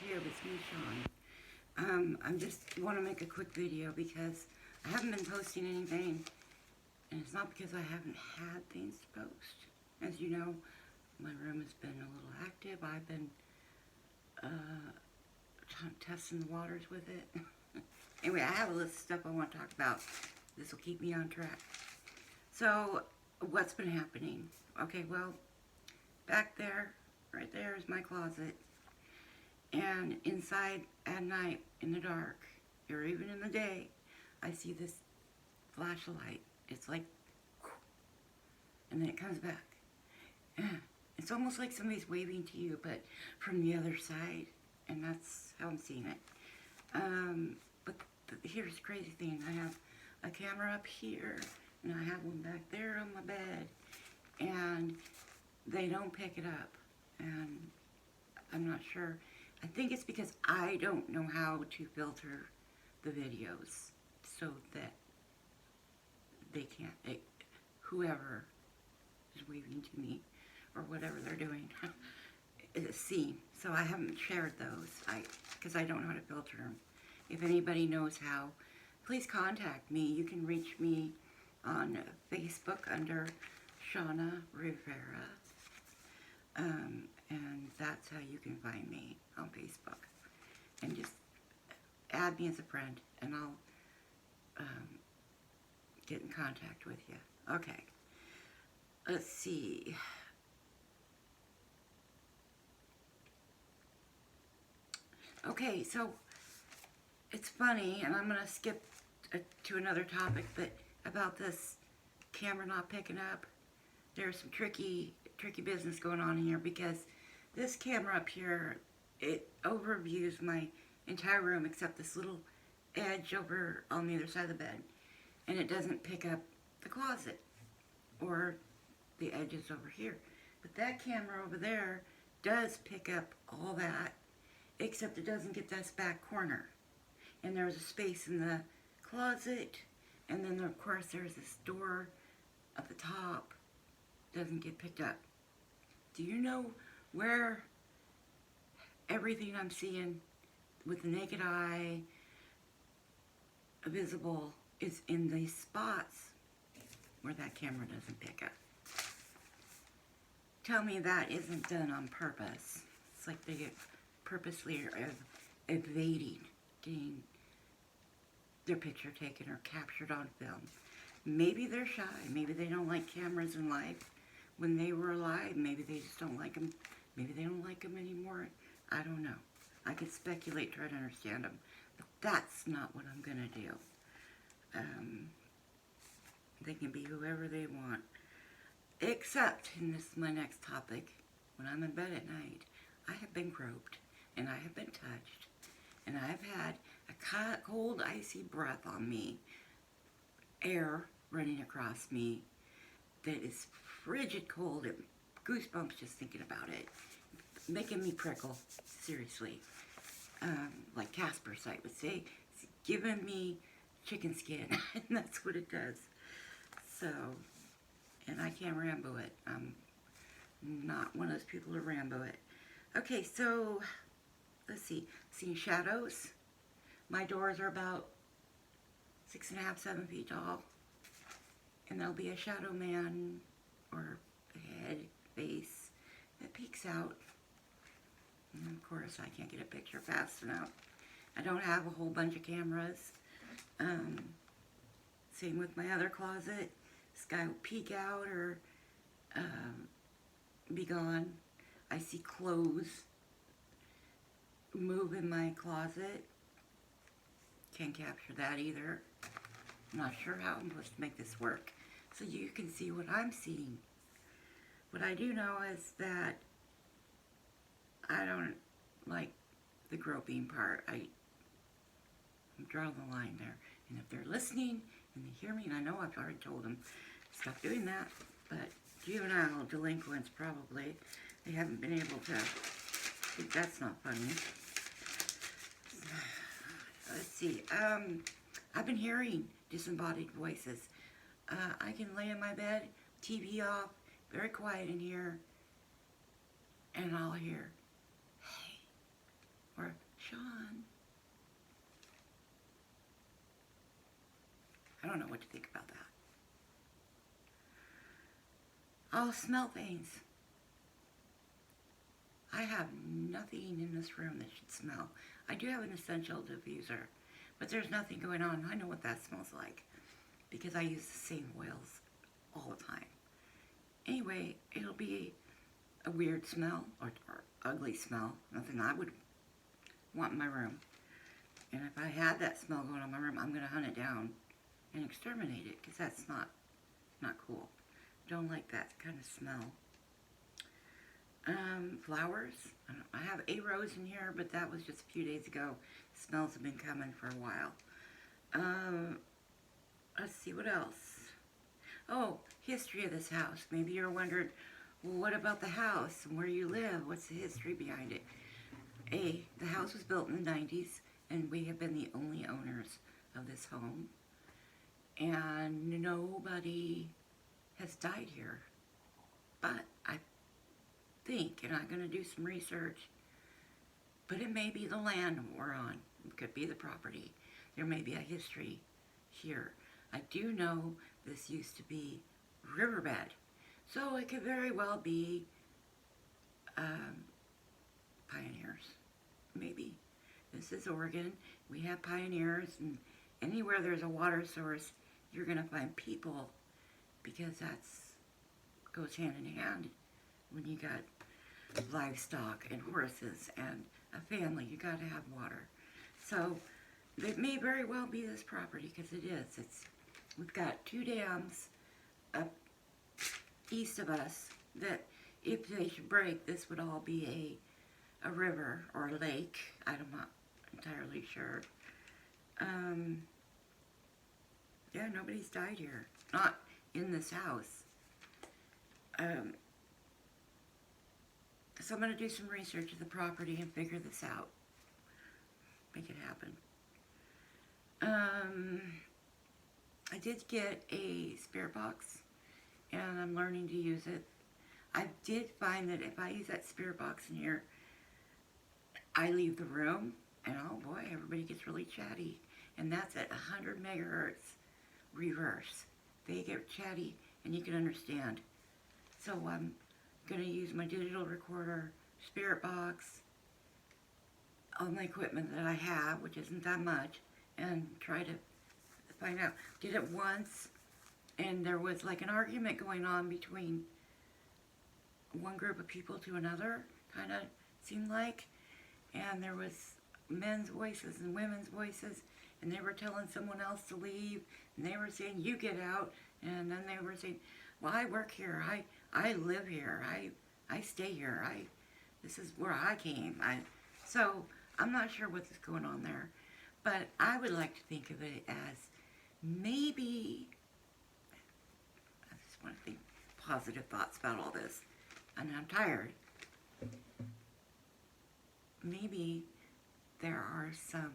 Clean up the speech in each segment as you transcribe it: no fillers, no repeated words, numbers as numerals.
YouTube, it's me, Sean. I just want to make a quick video because I haven't been posting anything, and it's not because I haven't had things to post. As you know, my room has been a little active. I've been testing the waters with it. Anyway, I have a list of stuff I want to talk about. This will keep me on track. So, what's been happening? Okay, well, back there, right there is my closet. And inside at night, in the dark, or even in the day, I see this flash of light. It's like, and then it comes back. It's almost like somebody's waving to you, but from the other side. And that's how I'm seeing it. But here's the crazy thing. I have a camera up here, and I have one back there on my bed. And they don't pick it up. And I'm not sure. I think it's because I don't know how to filter the videos so that they can't, whoever is waving to me or whatever they're doing is seen. So I haven't shared those because I don't know how to filter them. If anybody knows how, please contact me. You can reach me on Facebook under Shauna Rivera. And that's how you can find me on Facebook. And just add me as a friend, and I'll get in contact with you. Okay. Let's see. Okay, so it's funny, and I'm going to skip to another topic, but about this camera not picking up, there's some tricky business going on here because this camera up here, it overviews my entire room except this little edge over on the other side of the bed, and it doesn't pick up the closet or the edges over here. But that camera over there does pick up all that, except it doesn't get this back corner. And there's a space in the closet, and then of course there's this door at the top. Doesn't get picked up. Do you know where everything I'm seeing with the naked eye visible is in these spots where that camera doesn't pick up? Tell me that isn't done on purpose. It's like they get purposely evading getting their picture taken or captured on film. Maybe they're shy. Maybe they don't like cameras in life. When they were alive, maybe they just don't like them. Maybe they don't like them anymore. I don't know. I could speculate, try to understand them. But that's not what I'm going to do. They can be whoever they want. Except, and this is my next topic, when I'm in bed at night, I have been groped, and I have been touched, and I've had a cold, icy breath on me, air running across me that is frigid cold, and goosebumps just thinking about it, making me prickle, seriously. Like Casper Site would say, it's giving me chicken skin, and that's what it does. So, and I can't Rambo it. I'm not one of those people to Rambo it. Okay, so, let's see. Seeing shadows. My doors are about 6.5, 7 feet tall. And there'll be a shadow man or a head, face that peeks out. And of course, I can't get a picture fast enough. I don't have a whole bunch of cameras. Same with my other closet. This guy will peek out or be gone. I see clothes move in my closet. Can't capture that either. I'm not sure how I'm supposed to make this work. So you can see what I'm seeing. What I do know is that I don't like the groping part. I draw the line there. And if they're listening and they hear me, and I know I've already told them, stop doing that. But juvenile delinquents probably, they haven't been able to. That's not funny. Let's see. I've been hearing disembodied voices. I can lay in my bed, TV off, very quiet in here, and I'll hear, hey, or don't know what to think about that. Oh, smell things. I have nothing in this room that should smell. I do have an essential diffuser, but there's nothing going on. I know what that smells like because I use the same oils all the time. Anyway, it'll be a weird smell or ugly smell. Nothing I would want in my room. And if I had that smell going on in my room, I'm going to hunt it down and exterminate it because that's not cool. Don't like that kind of smell. Flowers. I have a rose in here, but that was just a few days ago. Smells have been coming for a while. Let's see, what else? Oh, history of this house. Maybe you're wondering, well, what about the house and where you live? What's the history behind it? The house was built in the 90s, and we have been the only owners of this home. And nobody has died here. But I think, and I'm going to do some research, but it may be the land we're on. It could be the property. There may be a history here. I do know this used to be riverbed, so it could very well be pioneers. Maybe. This is Oregon. We have pioneers, and anywhere there's a water source, you're going to find people, because that's goes hand in hand when you got livestock and horses and a family. You got to have water. So it may very well be this property, because it is. We've got 2 dams up east of us that, if they should break, this would all be a river or a lake. I'm not entirely sure. Yeah, nobody's died here. Not in this house. So I'm going to do some research of the property and figure this out. Make it happen. I did get a spirit box, and I'm learning to use it. I did find that if I use that spirit box in here, I leave the room, and oh boy, everybody gets really chatty. And that's at 100 megahertz reverse. They get chatty, and you can understand. So I'm going to use my digital recorder, spirit box, all my equipment that I have, which isn't that much, and try to find out. Did it once, and there was like an argument going on between one group of people to another, kind of seemed like, and there was men's voices and women's voices, and they were telling someone else to leave, and they were saying, you get out, and then they were saying, well, I work here, I live here, I stay here, this is where I came. So I'm not sure what's going on there, but I would like to think of it as maybe, I just want to think positive thoughts about all this, and I'm tired. Maybe there are some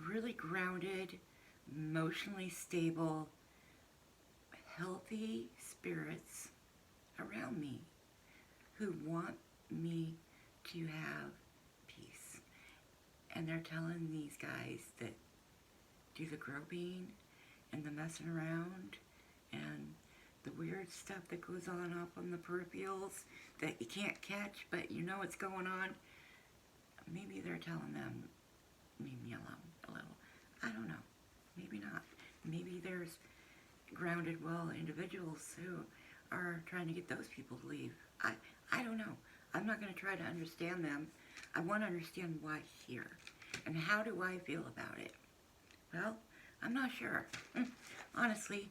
really grounded, emotionally stable, healthy spirits around me who want me to have peace. And they're telling these guys that do the groping and the messing around and the weird stuff that goes on up on the peripherals that you can't catch, but you know what's going on. Maybe they're telling them, leave me alone a little. I don't know. Maybe not. Maybe there's grounded, well individuals who are trying to get those people to leave. I don't know. I'm not going to try to understand them. I want to understand why here. And how do I feel about it? Well, I'm not sure. Honestly,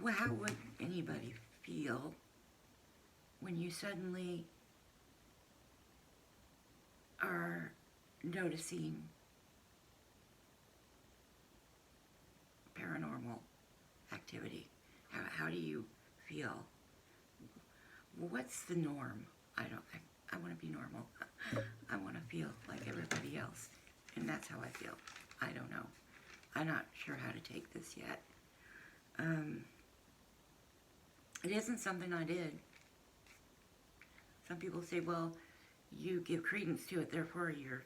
how would anybody feel when you suddenly are noticing paranormal activity? How do you feel? What's the norm? I want to be normal. I want to feel like everybody else. And that's how I feel. I don't know. I'm not sure how to take this yet. It isn't something I did. Some people say, well, you give credence to it, therefore you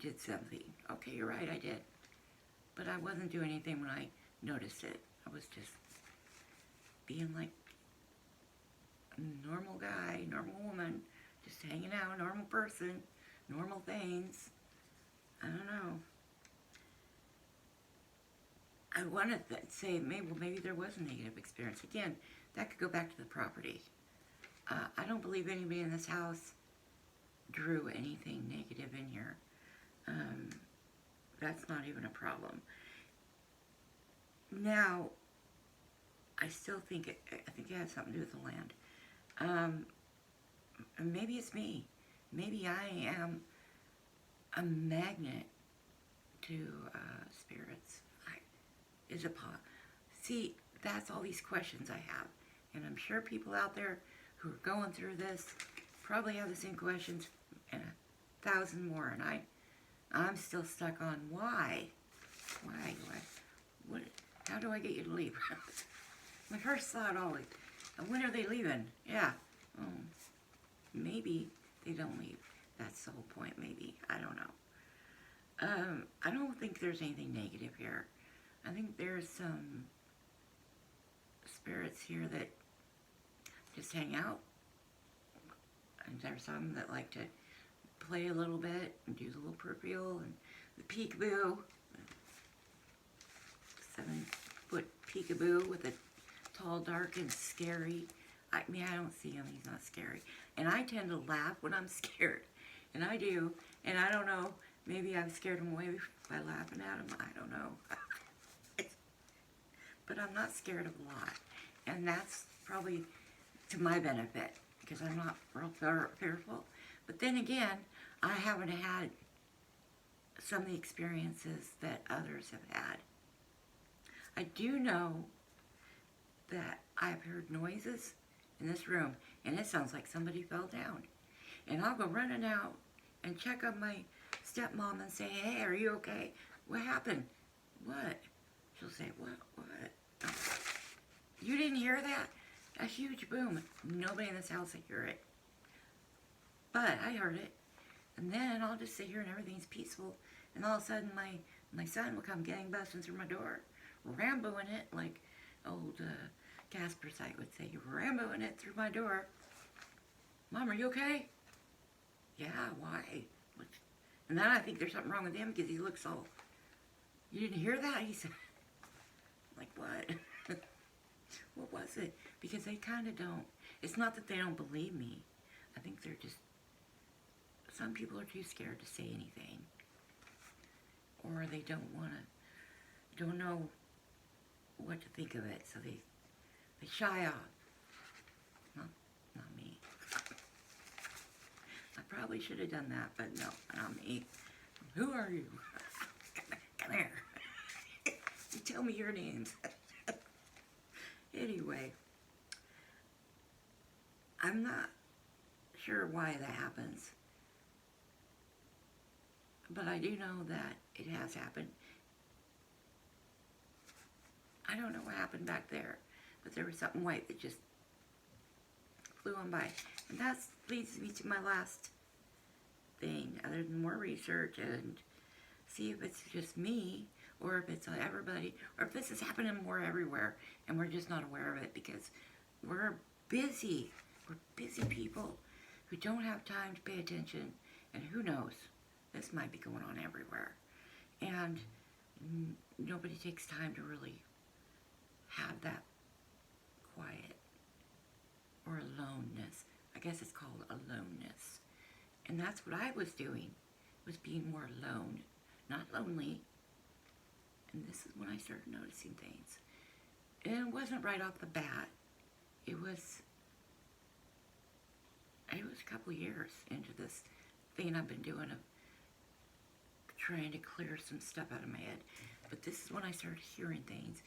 did something. Okay, you're right, I did. But I wasn't doing anything when I noticed it. I was just being like a normal guy, normal woman, just hanging out, normal person, normal things. I don't know. I want to say maybe there was a negative experience. Again, that could go back to the property. I don't believe anybody in this house drew anything negative in here. That's not even a problem. Now, I still think it has something to do with the land. And maybe it's me. Maybe I am a magnet to spirits. See, that's all these questions I have. And I'm sure people out there who are going through this probably have the same questions and 1,000 more. And I'm still stuck on why. Why do how do I get you to leave? My first thought always, when are they leaving? Yeah. Maybe they don't leave. That's the whole point, maybe. I don't know. I don't think there's anything negative here. I think there's some spirits here that just hang out. And there's some that like to play a little bit and do the little peripheral and the peekaboo. 7-foot peekaboo with a tall, dark, and scary. I don't see him. He's not scary. And I tend to laugh when I'm scared. And I do. And I don't know. Maybe I've scared him away by laughing at him. I don't know. But I'm not scared of a lot. And that's probably to my benefit. Because I'm not real fearful. But then again, I haven't had some of the experiences that others have had. I do know that I've heard noises in this room, and it sounds like somebody fell down. And I'll go running out and check on my stepmom and say, hey, are you okay? What happened? What? She'll say, what? Oh. You didn't hear that? A huge boom. Nobody in this house will hear it. But I heard it. And then I'll just sit here and everything's peaceful. And all of a sudden my son will come gangbusting through my door, Ramboing it like old Casper Sight would say, Ramboing it through my door. Mom, are you okay? Yeah, why? And then I think there's something wrong with him because he looks all, you didn't hear that? He said, like, what? What was it? Because they kind of don't. It's not that they don't believe me. I think they're just, some people are too scared to say anything. Or they don't know what to think of it, so they shy off. Not me. I probably should have done that, but no, not me. Who are you? Come here. You tell me your names. Anyway, I'm not sure why that happens, but I do know that it has happened. I don't know what happened back there, but there was something white that just flew on by. And that leads me to my last thing, other than more research and see if it's just me, or if it's everybody, or if this is happening more everywhere, and we're just not aware of it because we're busy. We're busy people who don't have time to pay attention, and who knows, this might be going on everywhere. And nobody takes time to really have that quiet or aloneness. I guess it's called aloneness. And that's what I was doing, was being more alone, not lonely. And this is when I started noticing things. And it wasn't right off the bat. It was a couple years into this thing I've been doing of trying to clear some stuff out of my head. But this is when I started hearing things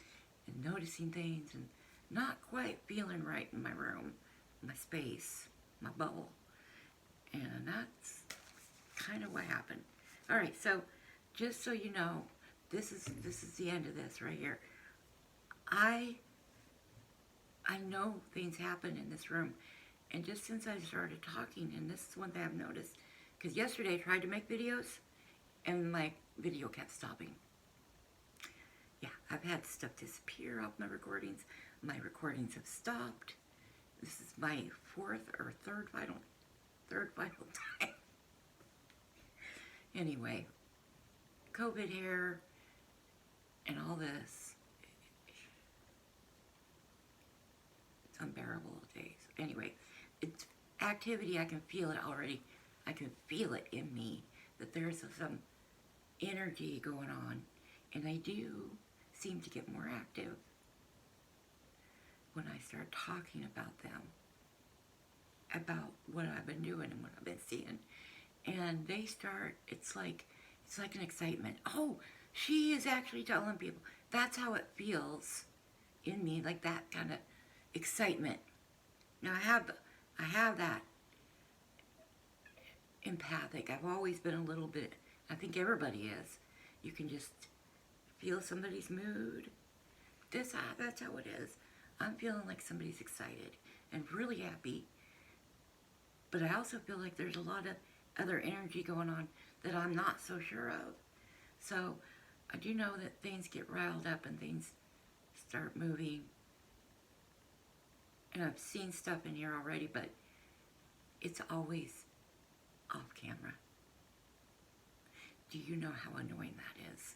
and noticing things and not quite feeling right in my room, my space, my bubble. And that's kind of what happened. All right, so just so you know, this is the end of this right here. I know things happen in this room, and just since I started talking, and this is one thing I've noticed, because yesterday I tried to make videos, and my video kept stopping. I've had stuff disappear off my recordings. My recordings have stopped. This is my third final time. Anyway, COVID hair and all this, it's unbearable days. Anyway, it's activity. I can feel it already. I can feel it in me that there's some energy going on, and I do seem to get more active when I start talking about them, about what I've been doing and what I've been seeing. And they start, it's like an excitement. Oh, she is actually telling people. That's how it feels in me, like that kind of excitement. Now I have that empathic. I've always been a little bit, I think everybody is. You can just feel somebody's mood. That's how it is. I'm feeling like somebody's excited and really happy. But I also feel like there's a lot of other energy going on that I'm not so sure of. So I do know that things get riled up and things start moving. And I've seen stuff in here already, but it's always off camera. Do you know how annoying that is?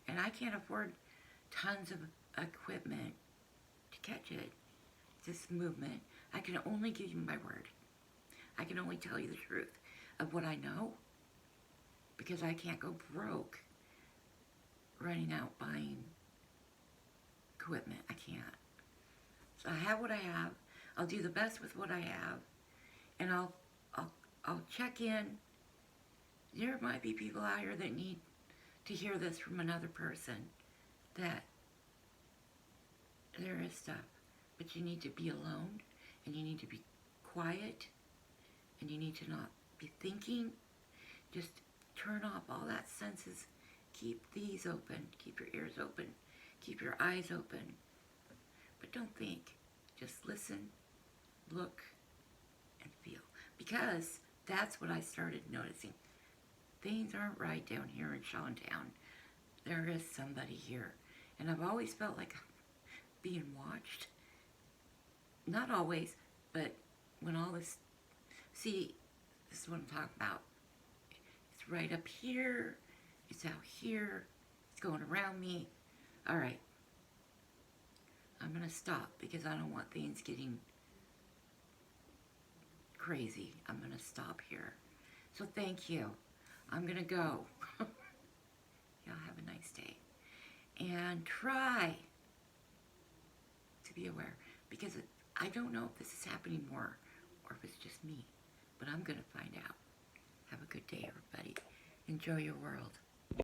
And I can't afford tons of equipment to catch it. This movement. I can only give you my word. I can only tell you the truth of what I know, because I can't go broke running out buying equipment. I can't. So I have what I have. I'll do the best with what I have, and I'll check in. There might be people out here that need to hear this from another person, that there is stuff, but you need to be alone, and you need to be quiet, and you need to not be thinking. Just turn off all that senses. Keep these open. Keep your ears open. Keep your eyes open. But don't think. Just listen, look, and feel. Because that's what I started noticing. Things aren't right down here in Seantown. There is somebody here. And I've always felt like I'm being watched. Not always, but when all this... See, this is what I'm talking about. It's right up here. It's out here. It's going around me. All right. I'm going to stop because I don't want things getting crazy. I'm going to stop here. So thank you. I'm going to go. Y'all have a nice day. And try to be aware, because I don't know if this is happening more or if it's just me, but I'm going to find out. Have a good day, everybody. Enjoy your world.